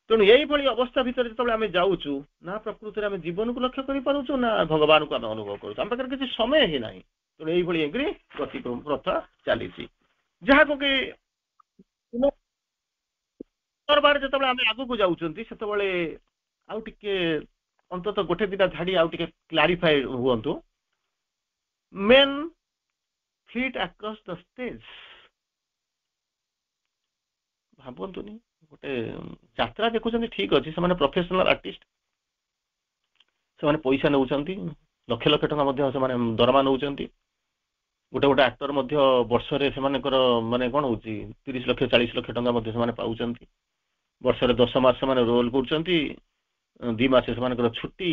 Speaker 1: ତେଣୁ ଏଇଭଳି ଅବସ୍ଥା ଭିତରେ ଯେତେବେଳେ ଆମେ ଯାଉଛୁ, ନା ପ୍ରକୃତିରେ ଆମେ ଜୀବନକୁ ଲକ୍ଷ୍ୟ କରିପାରୁଛୁ, ନା ଭଗବାନଙ୍କୁ ଆମେ ଅନୁଭବ କରୁଛୁ, ଆମ ପାଖରେ କିଛି ସମୟ ହିଁ ନାହିଁ। ତେଣୁ ଏଇଭଳି ଗତି ପ୍ରଥା ଚାଲିଛି, ଯାହାକୁ କି ଯେତେବେଳେ ଆମେ ଆଗକୁ ଯାଉଛନ୍ତି, ସେତେବେଳେ ଆଉ ଟିକେ ଅନ୍ତତଃ ଗୋଟେ ଦିଟା ଧାଡି ଆଉ ଟିକେ କ୍ଲାରିଫାଏ ହୁଅନ୍ତୁ। ମେନ୍ ଫ୍ଲିଟ୍ ଆକ୍ରସ୍ ଦ ଷ୍ଟେଜ୍। ଭାବନ୍ତୁନି, ଗୋଟେ ଯାତ୍ରା ଦେଖୁଛନ୍ତି, ଠିକ ଅଛି, ସେମାନେ ପ୍ରଫେସନାଲ ଆର୍ଟିଷ୍ଟ, ସେମାନେ ପଇସା ନେଉଛନ୍ତି, ଲକ୍ଷ ଲକ୍ଷ ଟଙ୍କା ମଧ୍ୟ ସେମାନେ ଦରମା ନେଉଛନ୍ତି। ଗୋଟେ ଆକ୍ଟର ମଧ୍ୟ ବର୍ଷରେ ସେମାନଙ୍କର ମାନେ କଣ ହଉଛି, 30 ଲକ୍ଷ 40 ଲକ୍ଷ ଟଙ୍କା ମଧ୍ୟ ସେମାନେ ପାଉଛନ୍ତି। ବର୍ଷରେ 10 ମାସ ସେମାନେ ରୋଲ କରୁଛନ୍ତି, 2 ମାସ ସେମାନଙ୍କର ଛୁଟି,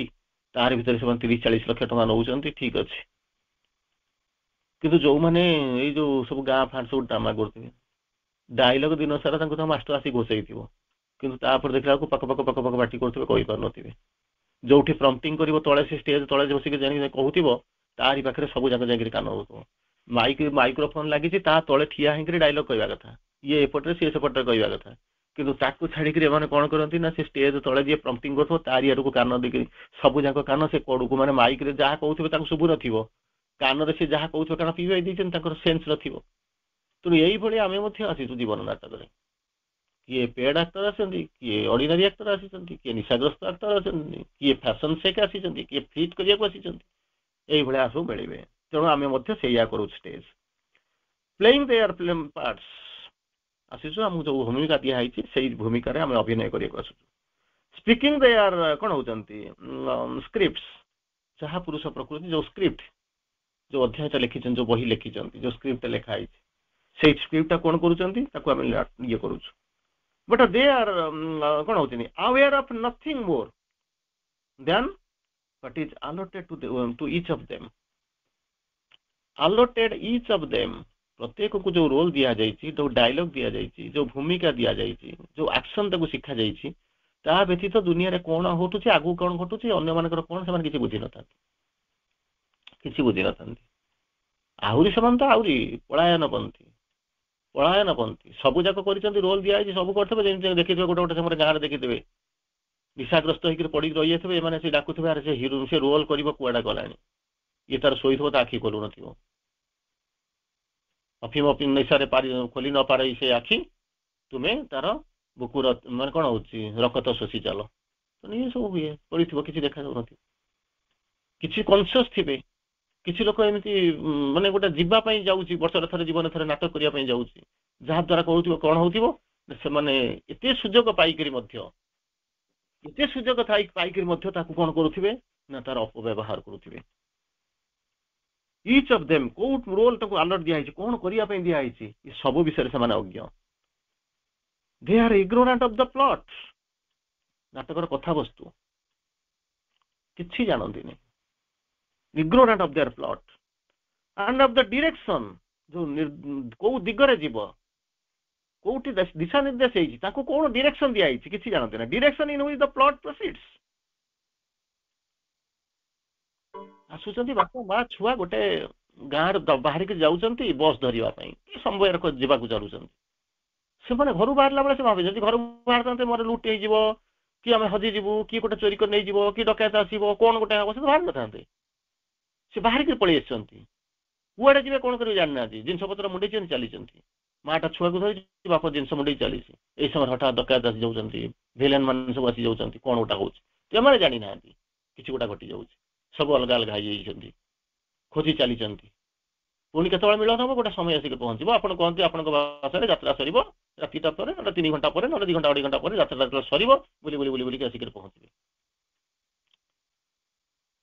Speaker 1: ତାରି ଭିତରେ ସେମାନେ 30-40 ଲକ୍ଷ ଟଙ୍କା ନେଉଛନ୍ତି, ଠିକ ଅଛି। କିନ୍ତୁ ଯୋଉମାନେ ଏଇ ଯୋଉ ସବୁ ଗାଁ ଫାଁ ସବୁ ଡ୍ରାମା କରୁଥିବେ, ଡାଇଲଗ ଦିନ ସାରା ତାଙ୍କୁ ତ ମାଷ୍ଟର ଆସି ଘୋଷେଇଥିବ, କିନ୍ତୁ ତାପରେ ଦେଖିଲା ବେଳକୁ ପାଖ ବାଟି କରୁଥିବେ, କହିପାରୁନଥିବେ। ଯୋଉଠି ପ୍ରମ୍ପଟିଂ କରିବ, ତଳେ ସେ ଷ୍ଟେଜ ତଳେ ବସିକି ଯାଇକି କହୁଥିବ, ତାରି ପାଖରେ ସବୁ ଯାକ ଯାଇକିରି କାନ ହଉଥିବ। ମାଇକ୍ରୋଫୋନ ଲାଗିଛି, ତା ତଳେ ଠିଆ ହେଇକିରି ଡାଇଲଗ କହିବା କଥା, ଇଏ ଏପଟରେ ସିଏ ସେପଟରେ କହିବା କଥା। କିନ୍ତୁ ତାକୁ ଛାଡିକିରି ଏମାନେ କଣ କରନ୍ତି ନା, ସେ ଷ୍ଟେଜ ତଳେ ଯିଏ ପ୍ରମ୍ପଟିଂ କରୁଥିବ, ତାରି ଆଡକୁ କାନ ଦେଇକିରି ସବୁ ଯାକ କାନ ସେ କଡକୁ, ମାନେ ମାଇକରେ ଯାହା କହୁଥିବେ ତାଙ୍କୁ ଶୁଭୁ ନଥିବ, କାନରେ ସେ ଯାହା କହୁଥିବ, କାରଣ ପିଇବାଇ ଦେଇଛନ୍ତି, ତାଙ୍କର ସେନ୍ସ ନଥିବ। ତେଣୁ ଏଇଭଳି ଆମେ ମଧ୍ୟ ଆସିଛୁ ଜୀବନ ନାଟକରେ। କିଏ ପେଡ୍ ଆକ୍ଟର ଆସନ୍ତି, କିଏ ଅର୍ଡିନାରୀ ଆକ୍ଟର ଆସିଛନ୍ତି, କିଏ ନିଶାଗ୍ରସ୍ତ ଆକ୍ଟର ଆସନ୍ତି, କିଏ ଫ୍ୟାସନ ସେକ୍ ଆସିଛନ୍ତି, କିଏ ଫିଟ୍ କରିବାକୁ ଆସିଛନ୍ତି, ଏଇଭଳିଆ ସବୁ ମିଳିବେ। ତେଣୁ ଆମେ ମଧ୍ୟ ସେଇଆ କରୁଛୁ, stage playing their film parts. ଆସିଛୁ, ଆମକୁ ଯୋଉ ଭୂମିକା ଦିଆହେଇଛି ସେଇ ଭୂମିକାରେ ଆମେ ଅଭିନୟ କରିବାକୁ ଆସୁଛୁ। ସ୍ପିକିଂ ଦେ ଆର୍ କ'ଣ ହଉଛନ୍ତି ସ୍କ୍ରିପ୍ଟସ୍, ଯାହା ପୁରୁଷ ପ୍ରକୃତି ଯୋଉ ସ୍କ୍ରିପ୍ଟ, ଯୋଉ ଅଧ୍ୟାୟଟା ଲେଖିଛନ୍ତି, ଯୋଉ ବହି ଲେଖିଛନ୍ତି, ଯୋଉ ସ୍କ୍ରିପ୍ଟଟା ଲେଖା ହେଇଛି, ସେଇ ସ୍କ୍ରିପ୍ଟଟା କ'ଣ କରୁଛନ୍ତି, ତାକୁ ଆମେ ଇଏ କରୁଛୁ। ବଟ୍ ଦେ ଆର୍ କ'ଣ ହଉଛନ୍ତି aware of nothing more than what is allotted to each of them, allotted each of them, ପ୍ରତ୍ୟେକକୁ ଯୋଉ ରୋଲ ଦିଆଯାଇଛି, ଯୋଉ ଡାଇଲଗ ଦିଆଯାଇଛି, ଯୋଉ ଭୂମିକା ଦିଆଯାଇଛି, ଯୋଉ ଆକ୍ସନ ତାକୁ ଶିଖାଯାଇଛି, ତା ବ୍ୟତୀତ ଦୁନିଆରେ କ'ଣ ଘଟୁଛି, ଆଗକୁ କ'ଣ ଘଟୁଛି, ଅନ୍ୟମାନଙ୍କର କ'ଣ, ସେମାନେ କିଛି ବୁଝିନଥାନ୍ତି, କିଛି ବୁଝିନଥାନ୍ତି। ଆହୁରି ସେମାନେ ତ ଆହୁରି ପଳାୟନପନ୍ଥୀ ସବୁ ଯାକ କରିଛନ୍ତି, ରୋଲ ଦିଆଯାଇଛି, ସବୁ କରିଥିବେ। ଯେମିତି ଦେଖିଥିବେ ଗୋଟେ ଗୋଟେ ସମୟରେ ଗାଁରେ ଦେଖିଥିବେ ନିଶାଗ୍ରସ୍ତ ହେଇକି ପଡ଼ିକି ରହିଯାଇଥିବେ, ଏମାନେ ସେ ଡାକୁଥିବେ, ଆରେ ସେ ହିରୋ, ସେ ରୋଲ କରିବ, କୁଆଡେ ଗଲାଣି, ଇଏ ତାର ଶୋଇଥିବ, ତା ଆଖି ଖୋଲୁନଥିବ, ଅଫିମ ନିଶାରେ ଖୋଲି ନ ପାରେ ସେ ଆଖି, ତୁମେ ତାର ବୁକୁର ମାନେ କ'ଣ ହଉଛି ରକତ ଶୋଷି ଚାଲ, ଇଏ ସବୁ ହୁଏ କରିଥିବ, କିଛି ଦେଖାଯାଉନଥିବ। କିଛି କନସିୟସ୍ ଥିବେ, କିଛି ଲୋକ ଏମିତି ମାନେ ଗୋଟେ ଯିବା ପାଇଁ ଯାଉଛି, ବର୍ଷରେ ଥରେ ଜୀବନ ଥରେ ନାଟକ କରିବା ପାଇଁ ଯାଉଛି, ଯାହାଦ୍ୱାରା କହୁଥିବ କ'ଣ ହଉଥିବ, ସେମାନେ ଏତେ ସୁଯୋଗ ପାଇକରି ମଧ୍ୟ ତାକୁ କ'ଣ କରୁଥିବେ ନା ତାର ଅପବ୍ୟବହାର କରୁଥିବେ। ଇଚ୍ ଅଫ୍ ଦେମ୍ କୋଉ ରୋଲ ତାକୁ ଆଲର୍ଟ ଦିଆହେଇଛି, କ'ଣ କରିବା ପାଇଁ ଦିଆହେଇଛି, ଏ ସବୁ ବିଷୟରେ ସେମାନେ ଅଜ୍ଞ। ଦେ ଆର୍ ଇଗ୍ନୋରାଣ୍ଟ ଅଫ୍ ଦ ପ୍ଲଟ୍, ନାଟକର କଥାବସ୍ତୁ କିଛି ଜାଣନ୍ତିନି, ignorant of their plot and of the direction, ଯୋଉ କୋଉ ଦିଗରେ ଯିବ, କୋଉଠି ଦିଶା ନିର୍ଦ୍ଦେଶ ହେଇଛି, ତାକୁ କ'ଣ ଡିରେକ୍ସନ ଦିଆହେଇଛି କିଛି ଜାଣନ୍ତି ନା। Direction in which the plot proceeds, ଆସୁଛନ୍ତି ବାପା ମା ଛୁଆ ଗୋଟେ ଗାଁରେ ବାହାରିକି ଯାଉଛନ୍ତି ବସ୍ ଧରିବା ପାଇଁ, କି ସମୟରେ ଯିବାକୁ ଚାଲୁଛନ୍ତି, ସେମାନେ ଘରୁ ବାହାରିଲା ବେଳେ ସେ ଭାବିଛନ୍ତି ଘରୁ ବାହାରିଥାନ୍ତେ ମୋର ଲୁଟ୍ ହେଇଯିବ, କି ଆମେ ହଜିଯିବୁ, କି ଗୋଟେ ଚୋରି କରି ନେଇଯିବ, କି ଡକାୟତ ଆସିବ, କ'ଣ ଗୋଟେ ହବ, ସେ ବାହାରି ନଥାନ୍ତେ। ସେ ବାହାରିକି ପଳେଇ ଆସିଛନ୍ତି, କୁଆଡେ ଯିବେ କ'ଣ କରିବେ ଜାଣିନାହାନ୍ତି, ଜିନିଷପତ୍ର ମୁଣ୍ଡେଇଛନ୍ତି, ଚାଲିଛନ୍ତି। ମାଟା ଛୁଆକୁ ଧରିଛି, ବାପ ଜିନିଷ ମୁଣ୍ଡେଇ ଚାଲିଛି, ଏଇ ସମୟରେ ହଠାତ୍ ଡକାୟତ ଆସି ଯାଉଛନ୍ତି, ଭିଲେନ ମାନେ ସବୁ ଆସି ଯାଉଛନ୍ତି, କ'ଣ ଗୋଟା ହଉଛି, ସେମାନେ ଜାଣିନାହାନ୍ତି କିଛି ଗୋଟା ଘଟି ଯାଉଛି, ସବୁ ଅଲଗା ଅଲଗା ହେଇଯାଇଛନ୍ତି, ଖୋଜି ଚାଲିଛନ୍ତି। ପୁଣି କେତେବେଳେ ମିଳନ ହବ, ଗୋଟେ ସମୟ ଆସିକି ପହଞ୍ଚିବ, ଆପଣ କହନ୍ତି ଆପଣଙ୍କ ଭାଷାରେ ଯାତ୍ରା ସରିବ ରାତିଟା ପରେ, ନହେଲେ 3 ଘଣ୍ଟା ପରେ, ନହେଲେ 2 ଘଣ୍ଟା 2.5 ଘଣ୍ଟା ପରେ ଯାତ୍ରା ସରିବ, ବୁଲିକି ଆସିକି ପହଞ୍ଚିବେ।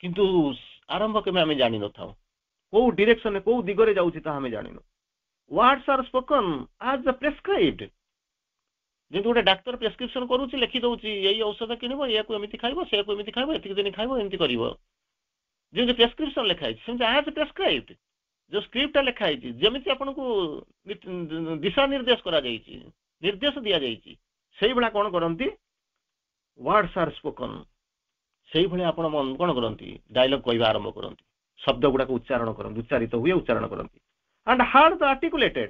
Speaker 1: କିନ୍ତୁ ଆରମ୍ଭ କେବେ ଆମେ ଜାଣିନଥାଉ, କୋଉ ଡିରେକ୍ସନରେ କୋଉ ଦିଗରେ ଯାଉଛି ତାହା ଆମେ ଜାଣିନୁ। ୱାର୍ଡସ୍ ଆର୍ ସ୍ପୋକନ୍ ଆଜ୍ ଦ ପ୍ରେସ୍କ୍ରାଇବ୍ଡ, ଯେମିତି ଗୋଟେ ଡାକ୍ତର ପ୍ରେସ୍କ୍ରିପସନ କରୁଛି, ଲେଖି ଦଉଛି ଏଇ ଔଷଧ କିଣିବ, ଏହାକୁ ଏମିତି ଖାଇବ, ସେୟାକୁ ଏମିତି ଖାଇବ, ଏତିକି ଦିନ ଖାଇବ, ଏମିତି କରିବ, ଯେମିତି ପ୍ରେସ୍କ୍ରିପସନ ଲେଖା ହେଇଛି, ସେମିତି ଆଜ୍ ପ୍ରେସ୍କ୍ରାଇବ୍ଡ, ଯୋଉ ସ୍କ୍ରିପ୍ଟଟା ଲେଖା ହେଇଛି, ଯେମିତି ଆପଣଙ୍କୁ ଦିଶା ନିର୍ଦ୍ଦେଶ କରାଯାଇଛି, ନିର୍ଦ୍ଦେଶ ଦିଆଯାଇଛି, ସେଇଭଳିଆ କ'ଣ କରନ୍ତି, ୱାର୍ଡସ୍ ଆର୍ ସ୍ପୋକନ୍, ସେଇଭଳିଆ ଆପଣ କ'ଣ କରନ୍ତି, ଡାଇଲଗ କହିବା ଆରମ୍ଭ କରନ୍ତି, ଶବ୍ଦ ଗୁଡାକ ଉଚ୍ଚାରଣ କରନ୍ତି, ଉଚ୍ଚାରିତ ହୁଏ, ଉଚ୍ଚାରଣ କରନ୍ତି। ଆଣ୍ଡ ହାର୍ଡ ଦ ଆର୍ଟିକୁଲେଟେଡ,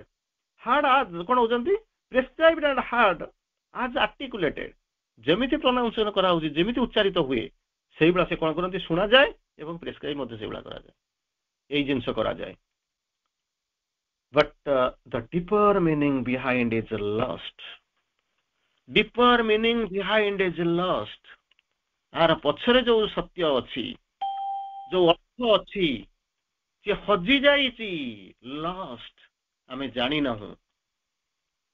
Speaker 1: ହାର୍ଡ ଆଜ୍ କ'ଣ ହଉଛନ୍ତି ପ୍ରେସ୍କ୍ରାଇବ୍ଡ ଆଣ୍ଡ ହାର୍ଡ ଆଜ୍ ଆର୍ଟିକୁଲେଟେଡ, ଯେମିତି ପ୍ରନାଉନ୍ସିଏସନ କରାହଉଛି, ଯେମିତି ଉଚ୍ଚାରିତ ହୁଏ, ସେଇଭଳିଆ ସେ କ'ଣ କରନ୍ତି, ଶୁଣାଯାଏ, ଏବଂ ପ୍ରେସ୍କ୍ରାଇବ୍ ମଧ୍ୟ ସେଇଭଳିଆ କରାଯାଏ, ଏଇ ଜିନିଷ କରାଯାଏ। But the deeper meaning behind is lost, deeper meaning behind is lost, ଆର ପଛରେ ଯୋଉ ସତ୍ୟ ଅଛି, ଯୋଉ ଅର୍ଥ ଅଛି, ସେ ହଜି ଯାଇଛି, ଲଷ୍ଟ, ଆମେ ଜାଣିନାହୁଁ,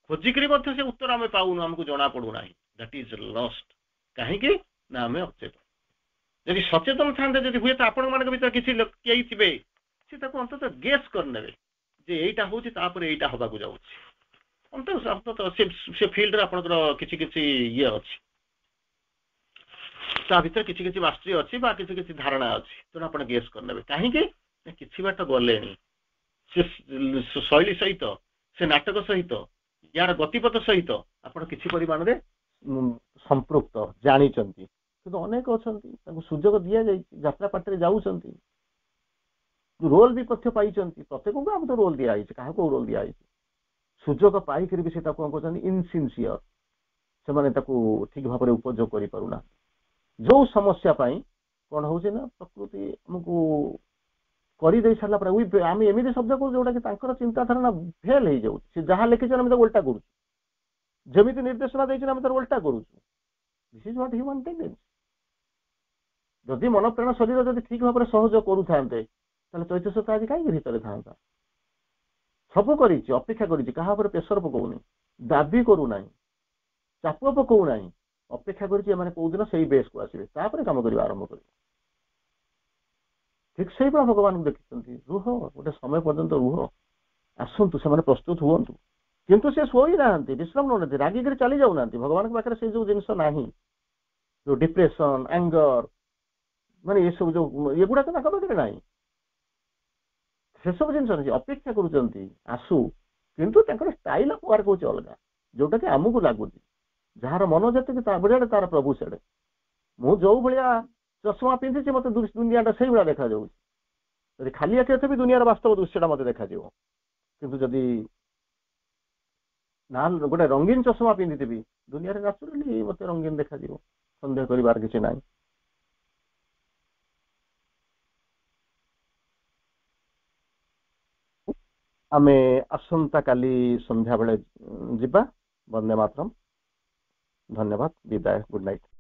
Speaker 1: ଖୋଜିକରି ମଧ୍ୟ ସେ ଉତ୍ତର ଆମେ ପାଉନୁ, ଆମକୁ ଜଣା ପଡୁନାହିଁ, ଦ୍ୟାଟ୍ ଇଜ୍ ଲଷ୍ଟ। କାହିଁକି ନା ଆମେ ଅଚେତନ। ଯଦି ସଚେତନ ଥାନ୍ତେ, ଯଦି ହୁଏତ ଆପଣମାନଙ୍କ ଭିତରେ କିଛି କେହି ଥିବେ, ସେ ତାକୁ ଅନ୍ତତଃ ଗେସ୍ କରିନେବେ ଯେ ଏଇଟା ହଉଛି, ତାପରେ ଏଇଟା ହବାକୁ ଯାଉଛି, ଅନ୍ତତଃ ସେ ଫିଲ୍ଡରେ ଆପଣଙ୍କର କିଛି କିଛି ଇଏ ଅଛି, ତା ଭିତରେ କିଛି କିଛି ମାଷ୍ଟରୀ ଅଛି, ବା କିଛି କିଛି ଧାରଣା ଅଛି, ତେଣୁ ଆପଣ ଗେସ୍ କରିନେବେ। କାହିଁକି ନା କିଛି ବାଟ ଗଲେଣି, ସେ ଶୈଳୀ ସହିତ, ସେ ନାଟକ ସହିତ, ୟାର ଗତିପଥ ସହିତ ଆପଣ କିଛି ପରିମାଣରେ ସମ୍ପୃକ୍ତ, ଜାଣିଛନ୍ତି। କିନ୍ତୁ ଅନେକ ଅଛନ୍ତି, ତାଙ୍କୁ ସୁଯୋଗ ଦିଆଯାଇଛି, ଯାତ୍ରା ପାର୍ଟିରେ ଯାଉଛନ୍ତି, ରୋଲ ବି ମଧ୍ୟ ପାଇଛନ୍ତି, ପ୍ରତ୍ୟେକଙ୍କୁ ଆମେ ତ ରୋଲ ଦିଆହେଇଛି, କାହାକୁ ରୋଲ ଦିଆହେଇଛି, ସୁଯୋଗ ପାଇକରି ବି ସେ ତାକୁ କ'ଣ କରୁଛନ୍ତି, ଇନସିନସିୟର, ସେମାନେ ତାକୁ ଠିକ ଭାବରେ ଉପଯୋଗ କରିପାରୁନାହାନ୍ତି। ଯୋଉ ସମସ୍ୟା ପାଇଁ କ'ଣ ହଉଛି ନା, ପ୍ରକୃତି ଆମକୁ କରିଦେଇ ସାରିଲା ପରେ ଆମେ ଏମିତି ଶବ୍ଦ କରୁଛୁ ଯୋଉଟା କି ତାଙ୍କର ଚିନ୍ତାଧାରା ଫେଲ ହେଇଯାଉଛି, ସେ ଯାହା ଲେଖିଛନ୍ତି ଆମେ ତାକୁ ଓଲଟା କରୁଛୁ, ଯେମିତି ନିର୍ଦ୍ଦେଶନା ଦେଇଛନ୍ତି ଆମେ ତାର ଓଲଟା କରୁଛୁ। This is what human tendency. ଯଦି ମନ ପ୍ରାଣ ଶରୀର ଯଦି ଠିକ ଭାବରେ ସହଯୋଗ କରୁଥାନ୍ତେ, ତାହେଲେ ଚୈତନ୍ୟ ଆଜି କାହିଁକି ଭିତରେ ଥାନ୍ତା? ସବୁ କରିଛି, ଅପେକ୍ଷା କରିଛି, କାହା ଉପରେ ପ୍ରେସର ପକଉନି, ଦାବି କରୁନାହିଁ, ଚାପ ପକଉନାହିଁ, ଅପେକ୍ଷା କରିଛି ଏମାନେ କୋଉଦିନ ସେଇ ବେଶକୁ ଆସିବେ ତାପରେ କାମ କରିବା ଆରମ୍ଭ କରିବେ। ଠିକ ସେଇଭଳିଆ ଭଗବାନଙ୍କୁ ଦେଖିଛନ୍ତି, ରୁହ ଗୋଟେ ସମୟ ପର୍ଯ୍ୟନ୍ତ ରୁହ, ଆସନ୍ତୁ ସେମାନେ ପ୍ରସ୍ତୁତ ହୁଅନ୍ତୁ। କିନ୍ତୁ ସେ ଶୋଇନାହାନ୍ତି, ବିଶ୍ରାମ ନେଉନାହାନ୍ତି, ରାଗିକିରି ଚାଲି ଯାଉନାହାନ୍ତି। ଭଗବାନଙ୍କ ପାଖରେ ସେଇ ଯୋଉ ଜିନିଷ ନାହିଁ, ଯୋଉ ଡିପ୍ରେସନ, ଆଙ୍ଗର, ମାନେ ଏସବୁ ଯୋଉ ଏଗୁଡାକ ତାଙ୍କ ପାଖରେ ନାହିଁ। ସେସବୁ ଜିନିଷ ନାହିଁ, ଅପେକ୍ଷା କରୁଛନ୍ତି ଆସୁ। କିନ୍ତୁ ତାଙ୍କର ଷ୍ଟାଇଲ ଅଫ ୱାର୍କ ହଉଛି ଅଲଗା, ଯୋଉଟା କି ଆମକୁ ଲାଗୁଛି ଯାହାର ମନ ଯେତିକି ବୁଝାଡେ ତାର ପ୍ରଭୁ ସେଡେ। ମୁଁ ଯୋଉ ଭଳିଆ ଚଷମା ପିନ୍ଧିଛି ମତେ ଦୁନିଆଟା ସେଇଭଳିଆ ଦେଖାଯାଉଛି। ଯଦି ଖାଲି ଆଖି ଥିବି ଦୁନିଆର ବାସ୍ତବ ଦୃଶ୍ୟଟା ମତେ ଦେଖାଯିବ। କିନ୍ତୁ ଯଦି ନା ଗୋଟେ ରଙ୍ଗୀନ ଚଷମା ପିନ୍ଧିଥିବି ଦୁନିଆରେ ନ୍ୟାଚୁରାଲି ମତେ ରଙ୍ଗୀନ ଦେଖାଯିବ, ସନ୍ଦେହ କରିବାର କିଛି ନାହିଁ। ଆମେ ଆସନ୍ତା କାଲି ସନ୍ଧ୍ୟାବେଳେ ଯିବା। ବନ୍ଦେ ମାତରମ୍। ଧନ୍ୟବାଦ, ବିଦାୟ, ଗୁଡ୍ ନାଇଟ୍।